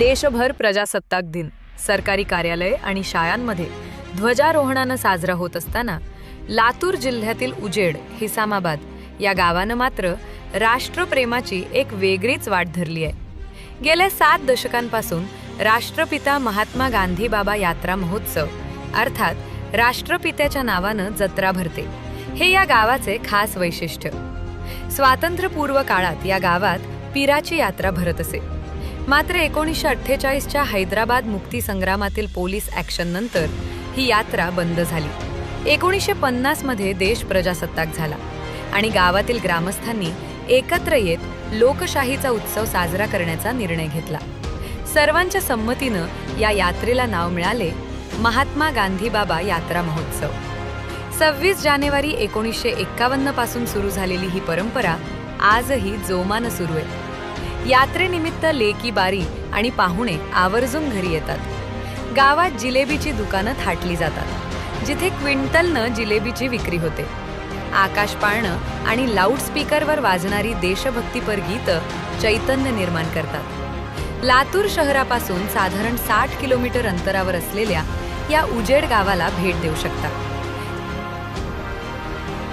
देशभर प्रजासत्ताक दिन सरकारी कार्यालय आणि शाळांमध्ये ध्वजारोहणानं साजरा होत असताना लातूर जिल्ह्यातील उजेड हिसामाबाद या गावानं मात्र राष्ट्रप्रेमाची एक वेगळीच वाट धरली आहे। गेल्या 7 दशकांपासून राष्ट्रपिता महात्मा गांधी बाबा यात्रा महोत्सव अर्थात राष्ट्रपित्याच्या नावानं जत्रा भरते। हे या गावाचे खास वैशिष्ट्य। स्वातंत्र्यपूर्व काळात या गावात पीराची यात्रा भरत असे। मात्र 1948च्या हैदराबाद मुक्ती संग्रामातील पोलीस ॲक्शन नंतर ही यात्रा बंद झाली। 1950 मध्ये देश प्रजासत्ताक झाला आणि गावातील ग्रामस्थांनी एकत्र येत लोकशाहीचा उत्सव साजरा करण्याचा निर्णय घेतला। सर्वांच्या संमतीनं या यात्रेला नाव मिळाले महात्मा गांधी बाबा यात्रा महोत्सव। 26 जानेवारी 1951 पासून सुरू झालेली ही परंपरा आजही जोमानं सुरू आहे। यात्रेनिमित्त लेकी बारी आणि पाहुणे आवर्जून घरी येतात। गावात जिलेबीची दुकानं थाटली जातात, जिथे क्विंटलनं जिलेबीची विक्री होते। आकाश पाळणं आणि लाऊडस्पीकरवर वाजणारी देशभक्तीपर गीतं चैतन्य निर्माण करतात। लातूर शहरापासून साधारण 60 किलोमीटर अंतरावर असलेल्या या उजेड गावाला भेट देऊ शकता।